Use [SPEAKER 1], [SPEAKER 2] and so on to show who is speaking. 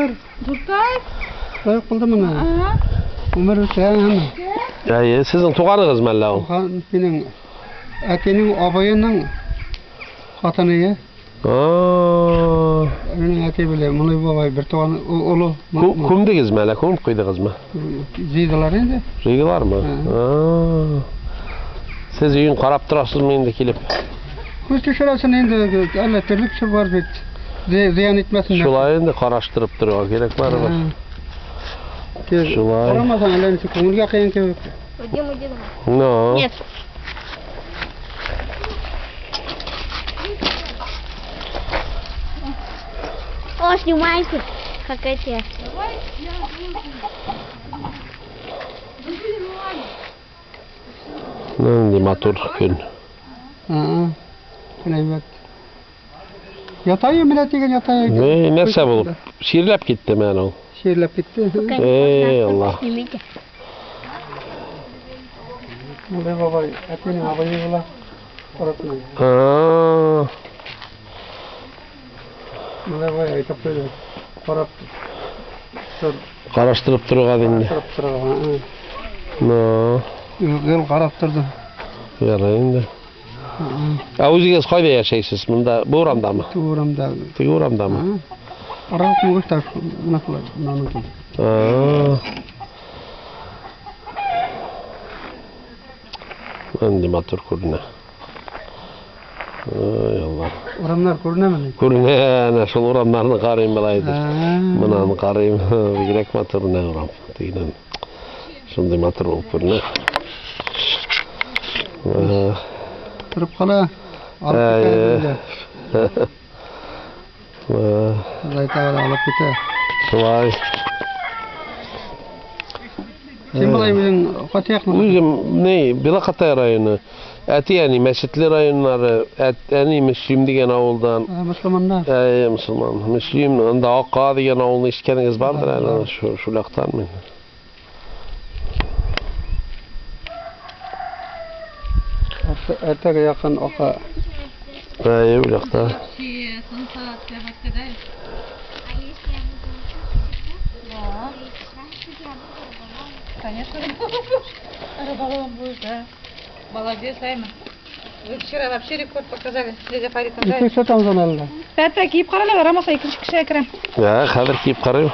[SPEAKER 1] Ömer.
[SPEAKER 2] Turtay.
[SPEAKER 1] Bay kıldı mı? Ömer sen.
[SPEAKER 3] Ya sizin tuğanınız mı Allah?
[SPEAKER 1] Benim Atenin abayının hatanı. Benim ate bile Mulay babay bir tuğanı oğlu.
[SPEAKER 3] Kumdunuz mu Allah? Kum koydunuz mu?
[SPEAKER 1] Zeydalar indi.
[SPEAKER 3] Reygilar mı? Siz uyun qarab turasız mı indi kelip?
[SPEAKER 1] Kustu şurasın indi. Allah terlik şu var bit. Ziyan etmesin.
[SPEAKER 3] Şulay indi qaraştırıp duruyor. Gerek var mı? Şulay.
[SPEAKER 1] Qaramazsan Allah'ın şu ko'ngilga qiyin kelib.
[SPEAKER 3] No.
[SPEAKER 2] Нет. О, снимайте. Какая тебе?
[SPEAKER 3] Nindi matur gün.
[SPEAKER 1] Evet. Yatayı millet degan yatayı.
[SPEAKER 3] Ne nerse bulup? Şiirlep gitti men o.
[SPEAKER 1] Şeirlep gitti.
[SPEAKER 3] Ey Allah.
[SPEAKER 2] Снимите.
[SPEAKER 1] Mulay babay Atenin abayı ola. Qarapmay. Mulay babay aytып qo'ydi. Qarap.
[SPEAKER 3] Qaraştırıp duruyor indi.
[SPEAKER 1] Qarap turgan.
[SPEAKER 3] No.
[SPEAKER 1] Gel qarap turdi.
[SPEAKER 3] Yara indi. O'zingiz qayda yashaysiz? Bunda bu uramda mı?
[SPEAKER 1] Turamda.
[SPEAKER 3] Tegi uramda mı?
[SPEAKER 1] Qarap qo'yishlar. Nima qiladi? Nima
[SPEAKER 3] Endi matur kuruna. Ay Allah.
[SPEAKER 1] Uramlar ko'rinamini.
[SPEAKER 3] Kuruna ana şol uramlarni qarayım bilaydir. Bunani qarayım. Gerek maturuna uram. Degan. Shunday matur bo'lib kuruna.
[SPEAKER 1] Turib qala. Olib Zaytavada olib ketadi.
[SPEAKER 3] Vay.
[SPEAKER 1] Sen bulay bizim Fatih'ni.
[SPEAKER 3] Özüm ne? Bilaqatay rayonu. Ati yani Mescitli rayonları, yani Müslüm degen avuldan.
[SPEAKER 1] Müslümanlar.
[SPEAKER 3] Müslüman. Müslüm, anda Aqqa degen avulni eshitganingiz bardir ana şu laqtan men.
[SPEAKER 1] Ertaga yaqin Aqqa.
[SPEAKER 3] Bu laqta.
[SPEAKER 4] Конечно, рыболовом будешь, да. Молодец, Айма. Вы вчера вообще рекорд показали. Дядя Фарид, да?
[SPEAKER 1] İki satam zanalda.
[SPEAKER 4] Hatta kiyip qaralar, aramasa ikinchi kishi akram.
[SPEAKER 3] Ya, hozir kiyib qarayım.